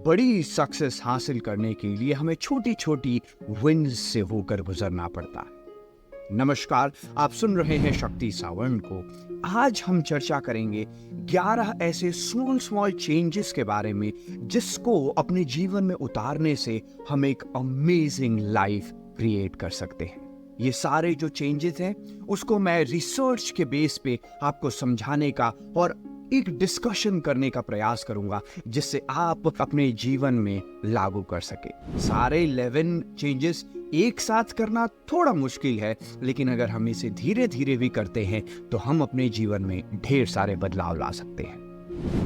बड़ी सक्सेस हासिल करने के लिए हमें छोटी छोटी विन्स से होकर गुजरना पड़ता है। नमस्कार, आप सुन रहे हैं शक्ति सावंत को। आज हम चर्चा करेंगे 11 ऐसे स्मॉल स्मॉल चेंजेस के बारे में जिसको अपने जीवन में उतारने से हम एक अमेजिंग लाइफ क्रिएट कर सकते हैं। ये सारे जो चेंजेस हैं उसको मैं रिसर्च के बेस पे आपको समझाने का और एक डिस्कशन करने का प्रयास करूंगा जिससे आप अपने जीवन में लागू कर सके। सारे 11 चेंजेस एक साथ करना थोड़ा मुश्किल है, लेकिन अगर हम इसे धीरे धीरे भी करते हैं तो हम अपने जीवन में ढेर सारे बदलाव ला सकते हैं।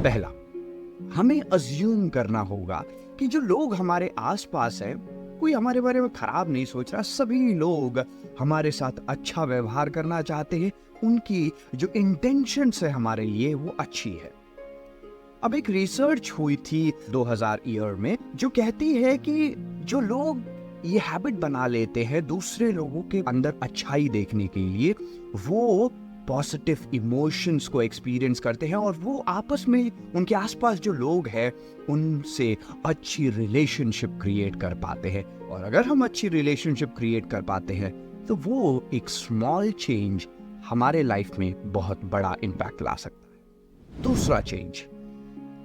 पहला, हमें अज्यूम करना होगा कि जो लोग हमारे आसपास हैं कोई हमारे बारे में खराब नहीं सोच रहा। सभी लोग हमारे साथ अच्छा व्यवहार करना चाहते हैं, उनकी जो इंटेंशंस है हमारे लिए वो अच्छी है। अब एक रिसर्च हुई थी 2000 ईयर में जो कहती है कि जो लोग ये हैबिट बना लेते हैं दूसरे लोगों के अंदर अच्छाई देखने के लिए, वो पॉजिटिव इमोशंस को एक्सपीरियंस करते हैं और वो आपस में उनके आसपास जो लोग हैं उनसे अच्छी रिलेशनशिप क्रिएट कर पाते हैं। और अगर हम अच्छी रिलेशनशिप क्रिएट कर पाते हैं तो वो एक स्मॉल चेंज हमारे लाइफ में बहुत बड़ा इम्पैक्ट ला सकता है। दूसरा चेंज,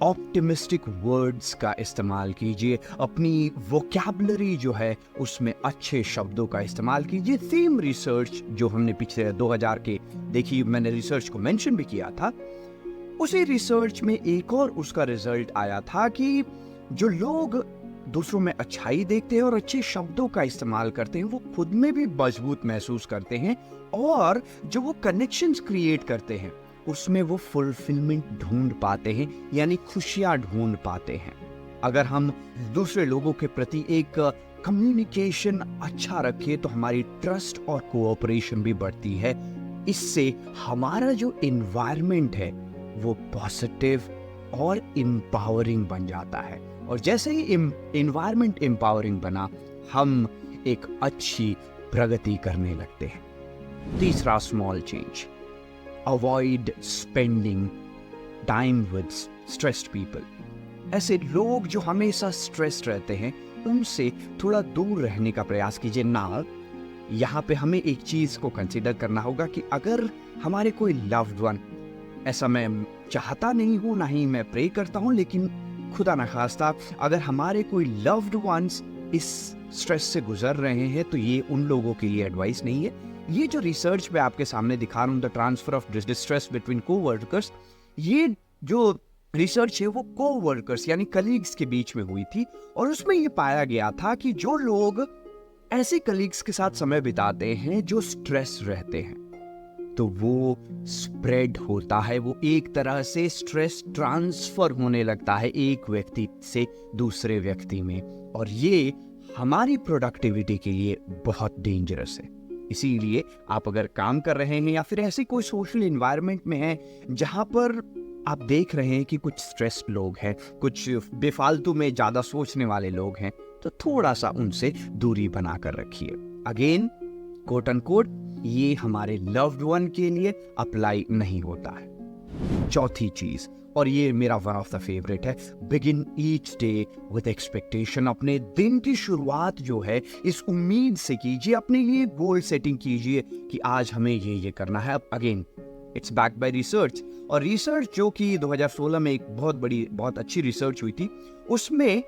ऑप्टिमिस्टिक वर्ड्स का इस्तेमाल कीजिए। अपनी वोकैबुलरी जो है उसमें अच्छे शब्दों का इस्तेमाल कीजिए। सेम रिसर्च जो हमने पिछले 2000 के देखी, मैंने रिसर्च को मेंशन भी किया था, उसी रिसर्च में एक और उसका रिजल्ट आया था कि जो लोग दूसरों में अच्छाई देखते हैं और अच्छे शब्दों का इस्तेमाल करते हैं वो खुद में भी मजबूत महसूस करते हैं और जो वो कनेक्शंस क्रिएट करते हैं उसमें वो फुलफिलमेंट ढूंढ पाते हैं, यानी खुशियां ढूंढ पाते हैं। अगर हम दूसरे लोगों के प्रति एक कम्युनिकेशन अच्छा रखें तो हमारी ट्रस्ट और कोऑपरेशन भी बढ़ती है। इससे हमारा जो एनवायरनमेंट है वो पॉजिटिव और एम्पावरिंग बन जाता है। और जैसे ही एनवायरनमेंट एम्पावरिंग बना, हम एक अच्छी प्रगति करने लगते हैं। तीसरा small change, avoid spending time with stressed people. ऐसे लोग जो हमेशा स्ट्रेस्ड रहते हैं उनसे थोड़ा दूर रहने का प्रयास कीजिए। ना, यहाँ पे हमें एक चीज को कंसिडर करना होगा कि अगर हमारे कोई लव्ड वन, ऐसा मैं चाहता नहीं हूं, ना ही मैं प्रे करता हूं, लेकिन खुदा न खास्ता अगर हमारे कोई लव्ड वंस इस स्ट्रेस से गुजर रहे हैं तो ये उन लोगों के लिए एडवाइस नहीं है। ये जो रिसर्च में आपके सामने दिखा रहा हूं, the transfer of distress between coworkers, ये जो रिसर्च है वो कोवर्कर्स यानी कलीग्स के बीच में हुई थी और उसमें ये पाया गया था कि जो लोग ऐसे कलीग्स के साथ समय बिताते हैं जो स्ट्रेस रहते हैं तो वो स्प्रेड होता है, वो एक तरह से स्ट्रेस ट्रांसफर होने लगता है एक व्यक्ति से दूसरे व्यक्ति में, और ये हमारी प्रोडक्टिविटी के लिए बहुत डेंजरस है। इसीलिए आप अगर काम कर रहे हैं या फिर ऐसे कोई सोशल एनवायरनमेंट में हैं जहां पर आप देख रहे हैं कि कुछ स्ट्रेस्ड लोग हैं, कुछ बेफालतू में ज्यादा सोचने वाले लोग हैं, तो थोड़ा सा उनसे दूरी बनाकर रखिए। अगेन कोट अनकोट, ये हमारे लव्ड वन के लिए अप्लाई नहीं होता है। चौथी चीज, और ये मेरा वन ऑफ द फेवरेट है, begin each day with expectation. अपने दिन की शुरुआत जो है इस उम्मीद से कीजिए, अपने लिए गोल सेटिंग कीजिए कि आज हमें ये करना है। अब again it's backed by research, और रिसर्च जो कि 2016 में एक बहुत अच्छी रिसर्च हुई थी, उसमें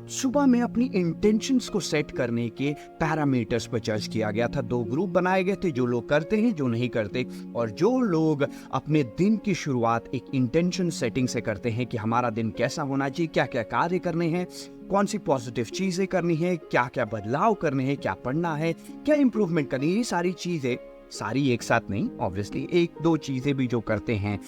सुबह में अपनी इंटेंशंस को सेट करने के पैरामीटर्स पर जज किया गया था। 2 ग्रुप बनाए गए थे, जो लोग करते हैं, जो नहीं करते। और जो लोग अपने दिन की शुरुआत एक इंटेंशन सेटिंग से करते हैं कि हमारा दिन कैसा होना चाहिए, क्या क्या कार्य करने हैं, कौन सी पॉजिटिव चीजें करनी है, क्या क्या बदलाव करने हैं, क्या पढ़ना है, क्या इंप्रूवमेंट करनी है, ये सारी चीजें, सारी एक साथ नहीं, ऑब्वियसली 1-2 चीजें भी जो करते हैं,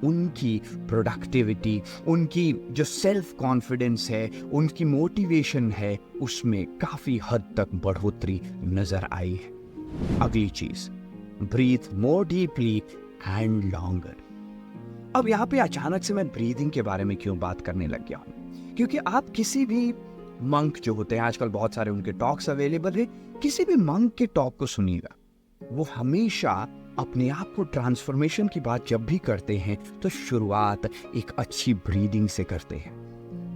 उनकी प्रोडक्टिविटी, उनकी जो सेल्फ कॉन्फिडेंस है, उनकी मोटिवेशन है, उसमें काफी हद तक बढ़ोतरी नजर आई है। अगली चीज, breathe more deeply and longer. अब यहाँ पे अचानक से मैं ब्रीदिंग के बारे में क्यों बात करने लग गया हूँ, क्योंकि आप किसी भी मंक जो होते हैं, आजकल बहुत सारे उनके टॉक्स अवेलेबल है, किसी भी मंक के टॉक को सुनिएगा, वो हमेशा अपने आप को ट्रांसफॉर्मेशन की बात जब भी करते हैं तो शुरुआत एक अच्छी ब्रीदिंग से करते हैं।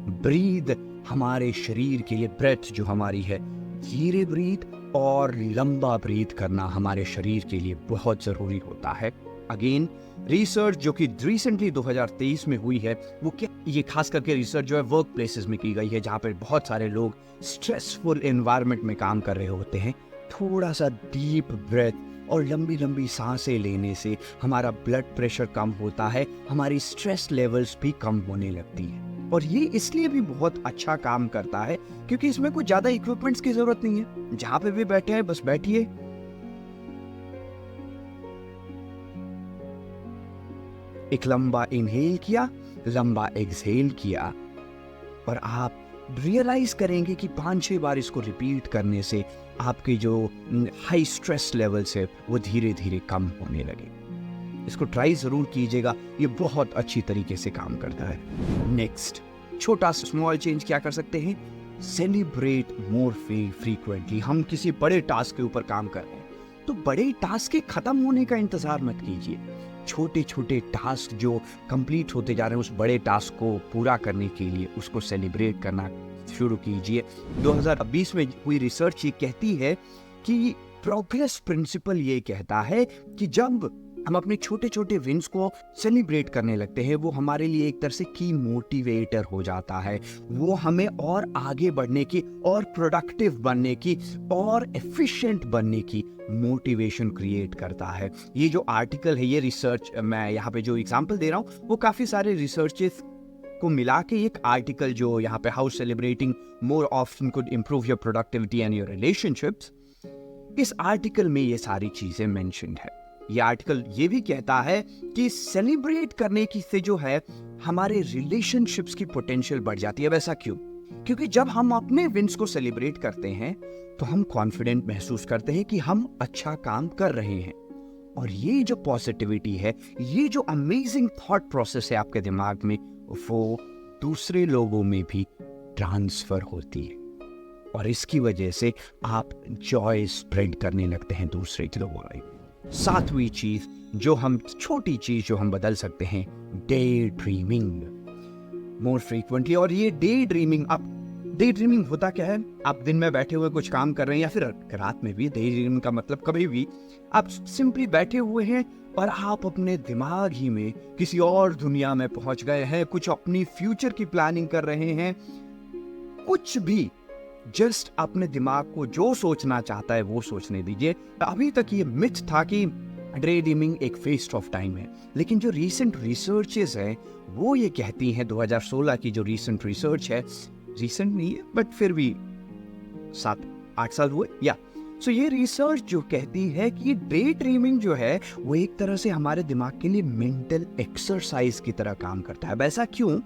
ब्रीद हमारे शरीर के लिए, ब्रेथ जो हमारी है, धीरे ब्रीद और लंबा ब्रीद करना हमारे शरीर के लिए बहुत जरूरी होता है। अगेन रिसर्च जो कि रिसेंटली 2023 में हुई है, वो क्या, ये खास करके रिसर्च जो है वर्क प्लेसेस में की गई है, जहाँ पर बहुत सारे लोग स्ट्रेसफुल एनवायरनमेंट में काम कर रहे होते हैं। थोड़ा सा डीप ब्रेथ और लंबी लंबी सांसें लेने से हमारा ब्लड प्रेशर कम होता है, हमारी स्ट्रेस लेवल्स भी कम होने लगती है। और ये इसलिए भी बहुत अच्छा काम करता है क्योंकि इसमें कोई ज्यादा इक्विपमेंट्स की जरूरत नहीं है। जहां पे भी बैठे हैं बस बैठिए, एक लंबा इनहेल किया, लंबा एक्सहेल किया, और आप रियलाइज करेंगे कि 5-6 बार इसको रिपीट करने से आपके जो हाई स्ट्रेस लेवल्स है वो धीरे धीरे कम होने लगे। इसको ट्राई जरूर कीजिएगा, ये बहुत अच्छी तरीके से काम करता है। नेक्स्ट, छोटा स्मॉल चेंज क्या कर सकते हैं? Celebrate more frequently. हम किसी बड़े टास्क के ऊपर काम कर रहे हैं तो बड़े टास्क के खत्म होने का इंतजार मत कीजिए। छोटे छोटे टास्क जो कंप्लीट होते जा रहे हैं, उस बड़े टास्क को पूरा करने के लिए उसको सेलिब्रेट करना शुरू कीजिए। 2020 में हुई रिसर्च ये कहती है कि प्रोग्रेस प्रिंसिपल ये कहता है कि जब हम अपने छोटे छोटे विन्स को सेलिब्रेट करने लगते हैं, वो हमारे लिए एक तरह से की मोटिवेटर हो जाता है। वो हमें और आगे बढ़ने की, और प्रोडक्टिव बनने की, और एफिशिएंट बनने की मोटिवेशन क्रिएट करता है। ये जो आर्टिकल है, ये रिसर्च, मैं यहाँ पे जो एग्जांपल दे रहा हूँ वो काफी सारे रिसर्चेस को मिला के एक आर्टिकल जो यहाँ पे how celebrating more often could improve your productivity and your relationships, इस आर्टिकल में ये सारी चीजें मेंशन्ड है। ये आर्टिकल ये भी कहता है कि सेलिब्रेट करने की से जो है हमारे रिलेशनशिप्स की पोटेंशियल बढ़ जाती है। वैसा क्यों? क्योंकि जब हम अपने विन्स को सेलिब्रेट करते हैं तो हम कॉन्फिडेंट महसूस करते हैं कि हम अच्छा काम कर रहे हैं, और ये जो पॉजिटिविटी है, ये जो अमेजिंग थॉट प्रोसेस है आपके दिमाग में, वो दूसरे लोगों में भी ट्रांसफर होती है, और इसकी वजह से आप जॉय स्प्रेड करने लगते हैं दूसरे लोगों में। 7वीं चीज जो हम, छोटी चीज जो हम बदल सकते हैं, डे ड्रीमिंग मोर फ्रीक्वेंटली। और ये डे ड्रीमिंग, आप डे ड्रीमिंग होता क्या है? आप दिन में बैठे हुए कुछ काम कर रहे हैं, या फिर रात में भी। डे ड्रीमिंग का मतलब कभी भी आप सिंपली बैठे हुए हैं और आप अपने दिमाग ही में किसी और दुनिया में पहुंच गए हैं, कुछ अपनी फ्यूचर की प्लानिंग कर रहे हैं, कुछ भी, जस्ट अपने दिमाग को जो सोचना चाहता है वो सोचने दीजिए। अभी तक ये मिथ था कि डे ड्रीमिंग एक वेस्ट ऑफ टाइम है, लेकिन जो रीसेंट रिसर्चेस है वो ये कहती हैं, 2016 की जो रीसेंट रिसर्च है, रीसेंट नहीं है बट फिर भी 7-8 साल हुए या, सो ये रिसर्च जो कहती है कि डे ड्रीमिंग जो है वो एक तरह से हमारे दिमाग के लिए मेंटल एक्सरसाइज की तरह काम करता है। वैसा क्यों?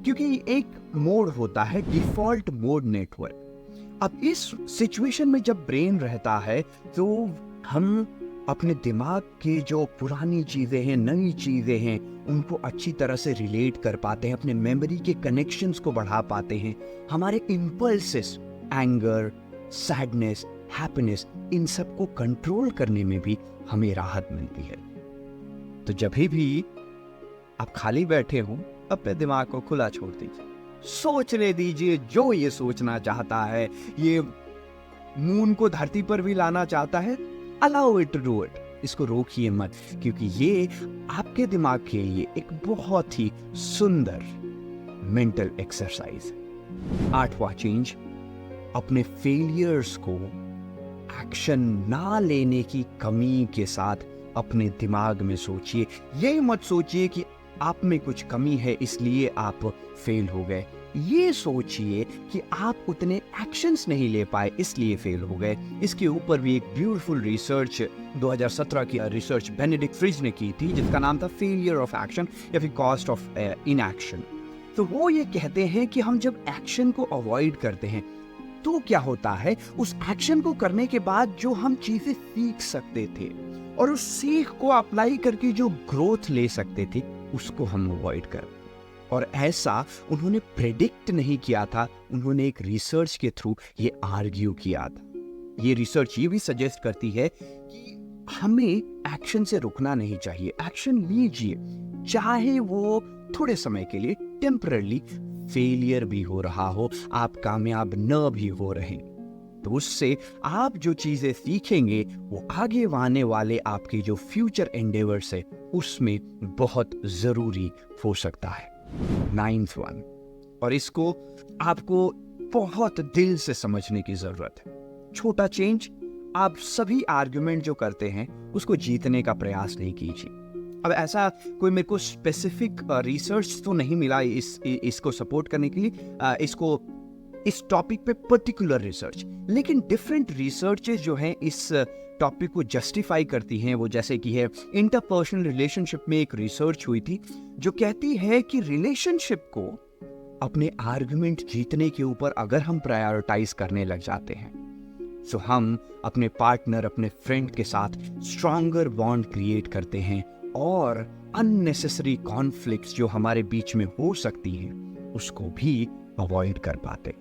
क्योंकि एक मोड होता है डिफॉल्ट मोड नेटवर्क। अब इस सिचुएशन में जब ब्रेन रहता है तो हम अपने दिमाग के जो पुरानी चीजें हैं, नई चीजें हैं, उनको अच्छी तरह से रिलेट कर पाते हैं, अपने मेमोरी के कनेक्शंस को बढ़ा पाते हैं। हमारे इम्पल्सेस, एंगर, सैडनेस, हैप्पीनेस, इन सब को कंट्रोल करने में भी हमें राहत मिलती है। तो जब भी आप खाली बैठे हो, अपने दिमाग को खुला छोड़ दीजिए, सोचने दीजिए जो ये सोचना चाहता है। ये मून को धरती पर भी लाना चाहता है, allow it to do it. इसको रोकिए मत, क्योंकि ये आपके दिमाग के लिए एक बहुत ही सुंदर मेंटल एक्सरसाइज है। 8वां चेंज, अपने फेलियर्स को एक्शन ना लेने की कमी के साथ अपने दिमाग में सोचिए। ये मत सोचिए कि आप में कुछ कमी है इसलिए आप फेल हो गए। ये सोचिए कि आप उतने एक्शंस नहीं ले पाए इसलिए फेल हो गए। इसके ऊपर भी एक ब्यूटीफुल रिसर्च 2017 की रिसर्च बेनेडिक्ट फ्रिज ने की थी, जिसका नाम था फेलियर ऑफ एक्शन या फिर कॉस्ट ऑफ इनएक्शन। तो वो ये कहते हैं कि हम जब एक्शन को अवॉइड करते हैं तो क्या होता है, उस एक्शन को करने के बाद जो हम चीजें सीख सकते थे और उस सीख को अप्लाई करके जो ग्रोथ ले सकते थे उसको हम अवॉइड कर। और ऐसा उन्होंने प्रेडिक्ट नहीं किया था, उन्होंने एक रिसर्च के थ्रू ये आर्ग्यू किया था। ये रिसर्च ये भी सजेस्ट करती है कि हमें एक्शन से रुकना नहीं चाहिए, एक्शन लीजिए, चाहे वो थोड़े समय के लिए, टेम्पररी, फेलियर भी हो रहा हो, आप कामयाब न भी हो रहे, तो उससे आप जो चीजें सीखेंगे वो आगे आने वाले आपके जो फ्यूचर एंडेवर्स है उसमें बहुत जरूरी हो सकता है। 9th वन, और इसको आपको बहुत दिल से समझने की जरूरत है। छोटा चेंज, आप सभी आर्गुमेंट जो करते हैं उसको जीतने का प्रयास नहीं कीजिए। अब ऐसा कोई मेरे को स्पेसिफिक रिसर्च तो नहीं मिला इसको सपोर्ट करने के लिए, इस टॉपिक पे पर्टिकुलर रिसर्च, लेकिन डिफरेंट रिसर्चेस जो हैं इस टॉपिक को जस्टिफाई करती हैं। वो जैसे कि है इंटरपर्सनल रिलेशनशिप में एक रिसर्च हुई थी जो कहती है कि रिलेशनशिप को अपने आर्गुमेंट जीतने के ऊपर अगर हम प्रायोरिटाइज करने लग जाते हैं तो हम अपने पार्टनर, अपने फ्रेंड के साथ स्ट्रॉन्गर बॉन्ड क्रिएट करते हैं और अननेसेसरी कॉन्फ्लिक्ट्स जो हमारे बीच में हो सकती हैं उसको भी अवॉइड कर पाते।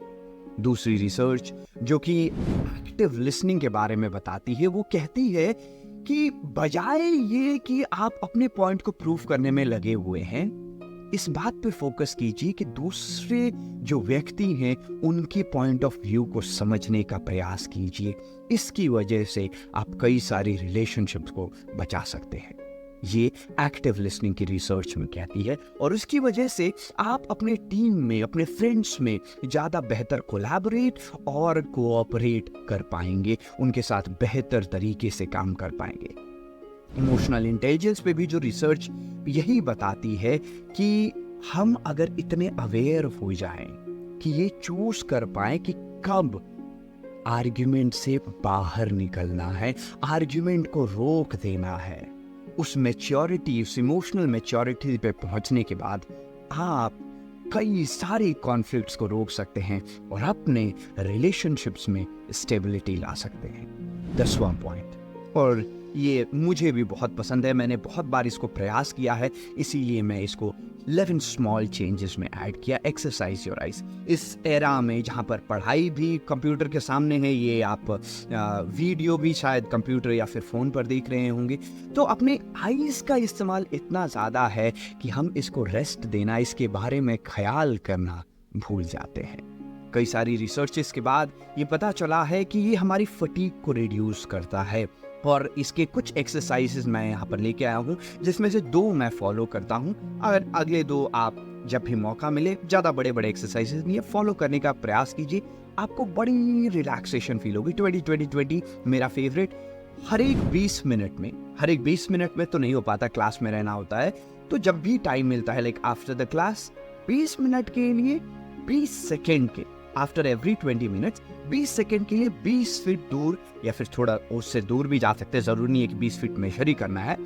दूसरी रिसर्च जो कि एक्टिव लिसनिंग के बारे में बताती है, वो कहती है कि बजाय ये कि आप अपने पॉइंट को प्रूव करने में लगे हुए हैं, इस बात पे फोकस कीजिए कि दूसरे जो व्यक्ति हैं उनके पॉइंट ऑफ व्यू को समझने का प्रयास कीजिए। इसकी वजह से आप कई सारी रिलेशनशिप्स को बचा सकते हैं। ये एक्टिव लिसनिंग की रिसर्च में कहती है, और उसकी वजह से आप अपने टीम में, अपने फ्रेंड्स में ज़्यादा बेहतर कोलैबोरेट और कोऑपरेट कर पाएंगे, उनके साथ बेहतर तरीके से काम कर पाएंगे। इमोशनल इंटेलिजेंस पे भी जो रिसर्च यही बताती है कि हम अगर इतने अवेयर हो जाएं कि ये चूज कर पाएं कि कब आर्ग्यूमेंट से बाहर निकलना है, आर्ग्यूमेंट को रोक देना है, उस मैच्योरिटी, उस इमोशनल मैच्योरिटी पे पहुंचने के बाद आप कई सारे कॉन्फ्लिक्ट्स को रोक सकते हैं और अपने रिलेशनशिप्स में स्टेबिलिटी ला सकते हैं। 10वां पॉइंट, और ये मुझे भी बहुत पसंद है, मैंने बहुत बार इसको प्रयास किया है, इसीलिए मैं इसको 11 स्मॉल चेंजेस में ऐड किया। Exercise your eyes. इस एरा में जहाँ पर पढ़ाई भी कंप्यूटर के सामने है, ये आप वीडियो भी शायद कंप्यूटर या फिर फ़ोन पर देख रहे होंगे, तो अपने आइज का इस्तेमाल इतना ज़्यादा है कि हम इसको रेस्ट देना, इसके बारे में ख्याल करना भूल जाते हैं। कई सारी रिसर्चेस के बाद ये पता चला है कि ये हमारी फटीग को रिड्यूस करता है, और इसके कुछ एक्सरसाइजेस मैं यहाँ पर लेके आया हूँ, जिसमें से 2 मैं फॉलो करता हूँ। अगर अगले 2 आप जब भी मौका मिले, ज़्यादा बड़े बड़े एक्सरसाइजेस नहीं है, फॉलो करने का प्रयास कीजिए, आपको बड़ी रिलैक्सेशन फील होगी। 20-20-20 मेरा फेवरेट। हर एक 20 मिनट में तो नहीं हो पाता, क्लास में रहना होता है, तो जब भी टाइम मिलता है, like after the class, 20 minute के लिए 20 सेकेंड के, आफ्टर एवरी 20 मिनट्स 20 सेकेंड के लिए 20 फीट दूर, या फिर थोड़ा उससे दूर भी जा सकते हैं, जरूरी नहीं है कि 20 फीट मेजर ही करना है,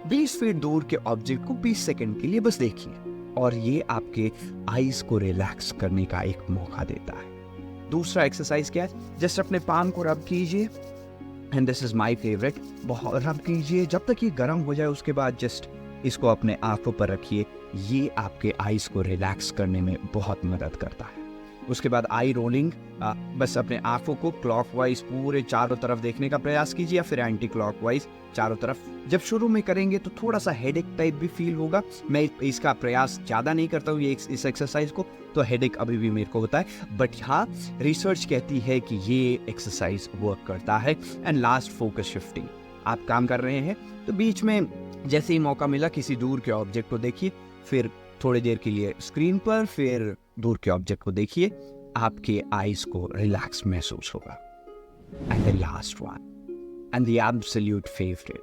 20 फीट दूर के ऑब्जेक्ट को 20 सेकेंड के लिए बस देखिए, और ये आपके आईज को रिलैक्स करने का एक मौका देता है। दूसरा एक्सरसाइज क्या है, जस्ट अपने पाम को रब कीजिए, and this is my favourite, बहुत रब कीजिए जब तक ये गर्म हो जाए, उसके बाद जस्ट इसको अपने आंखों पर रखिए। ये आपके आईज को रिलैक्स करने में बहुत मदद करता है। उसके बाद आई रोलिंग, बस अपने आंखों को क्लॉकवाइज पूरे चारों तरफ देखने का प्रयास कीजिए, या फिर एंटी क्लॉकवाइज चारों तरफ। जब शुरू में करेंगे तो थोड़ा सा हेडेक टाइप भी फील होगा, मैं इसका प्रयास ज़्यादा नहीं करता हूँ इस एक्सरसाइज को, तो हेडेक अभी भी मेरे को होता है, बट हाँ रिसर्च कहती है कि ये एक्सरसाइज वर्क करता है। And last, focus shifting. आप काम कर रहे हैं तो बीच में जैसे ही मौका मिला किसी दूर के ऑब्जेक्ट को देखिए, फिर थोड़ी देर के लिए स्क्रीन पर, फिर दूर के ऑब्जेक्ट को देखिए, आपके आईज को रिलैक्स महसूस होगा। And the last one and the absolute favourite,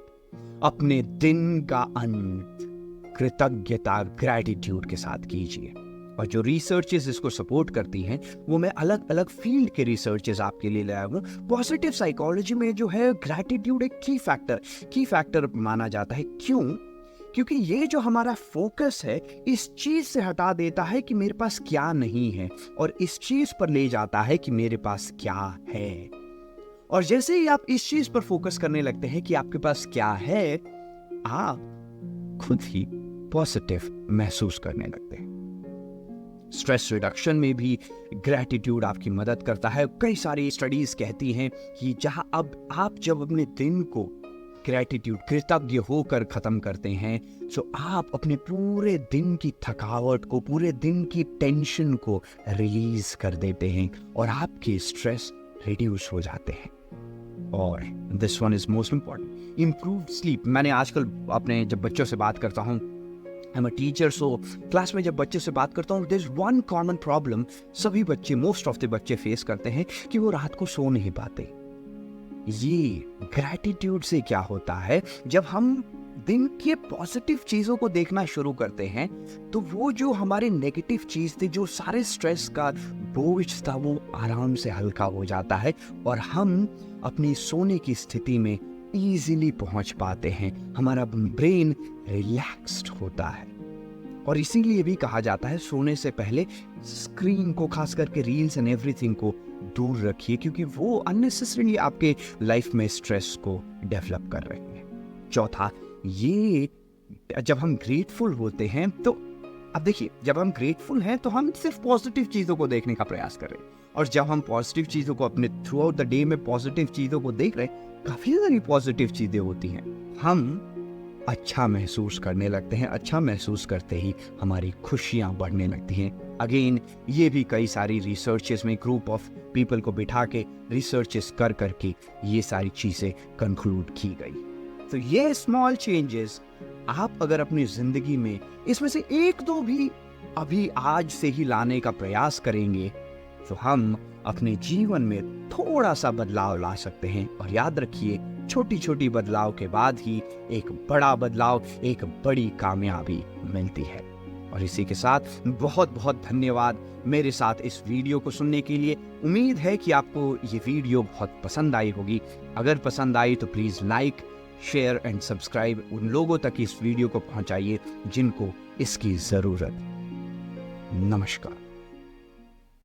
अपने दिन का अंत कृतज्ञता, ग्रैटिट्यूड के साथ कीजिए। और जो रिसर्चेस इसको सपोर्ट करती हैं वो मैं अलग अलग फील्ड के रिसर्चेस आपके लिए लाया हूँ। पॉजिटिव साइकोलॉजी में जो है ग्रैटिट्यूड एक की फैक्टर माना जाता है। क्यों? क्योंकि ये जो हमारा फोकस है इस चीज से हटा देता है कि मेरे पास क्या नहीं है, और इस चीज पर ले जाता है कि मेरे पास क्या है। और जैसे ही आप इस चीज पर फोकस करने लगते हैं कि आपके पास क्या है, आप खुद ही पॉजिटिव महसूस करने लगते हैं। स्ट्रेस रिडक्शन में भी ग्रैटिट्यूड आपकी मदद करता है। कई सारी स्टडीज कहती हैं कि जब अपने दिन को ग्रैटिट्यूड, कृतज्ञ होकर ख़त्म करते हैं, तो आप अपने पूरे दिन की थकावट को, पूरे दिन की टेंशन को रिलीज कर देते हैं और आपके स्ट्रेस रिड्यूस हो जाते हैं। और this one is most important, improved sleep. मैंने आजकल अपने जब बच्चों से बात करता हूँ, I am a teacher, so class में जब बच्चों से बात करता हूँ, there is one common problem सभी बच्चे, मोस्ट ऑफ द बच्चे फेस करते हैं कि वो रात को सो नहीं पाते। ये ग्रैटिट्यूड से क्या होता है, जब हम दिन के पॉजिटिव चीजों को देखना शुरू करते हैं तो वो जो हमारे नेगेटिव चीज थी, जो सारे स्ट्रेस का बोझ था, वो आराम से हल्का हो जाता है और हम अपनी सोने की स्थिति में इजीली पहुंच पाते हैं। हमारा ब्रेन रिलैक्स्ड होता है और इसीलिए भी कहा जाता है सोने से पहले स्क्रीन को, खास करके रील्स एंड एवरीथिंग को दूर रखिए, क्योंकि वो अननेसेसरीली आपके लाइफ में स्ट्रेस को डेवलप कर रहे हैं। चौथा, ये जब हम ग्रेटफुल होते हैं तो अब देखिए, जब हम ग्रेटफुल हैं तो हम सिर्फ पॉजिटिव चीज़ों को देखने का प्रयास कर रहे हैं, और जब हम पॉजिटिव चीज़ों को अपने थ्रू आउट द डे में पॉजिटिव चीज़ों को देख रहे हैं, काफ़ी सारी पॉजिटिव चीज़ें होती हैं, हम अच्छा महसूस करने लगते हैं। अच्छा महसूस करते ही हमारी खुशियाँ बढ़ने लगती हैं। अगेन, ये भी कई सारी रिसर्चेस में ग्रुप ऑफ पीपल को बिठा के रिसर्चेस कर करके ये सारी चीज़ें कंक्लूड की गई। तो ये स्मॉल चेंजेस आप अगर अपनी जिंदगी में इसमें से एक दो भी अभी आज से ही लाने का प्रयास करेंगे तो हम अपने जीवन में थोड़ा सा बदलाव ला सकते हैं। और याद रखिए, छोटी छोटी बदलाव के बाद ही एक बड़ा बदलाव, एक बड़ी कामयाबी मिलती है। और इसी के साथ बहुत बहुत धन्यवाद मेरे साथ इस वीडियो को सुनने के लिए। उम्मीद है कि आपको ये वीडियो बहुत पसंद आई होगी। अगर पसंद आई तो please like, share and subscribe उन लोगों तक इस वीडियो को पहुंचाइए जिनको इसकी ज़रूरत। नमस्कार।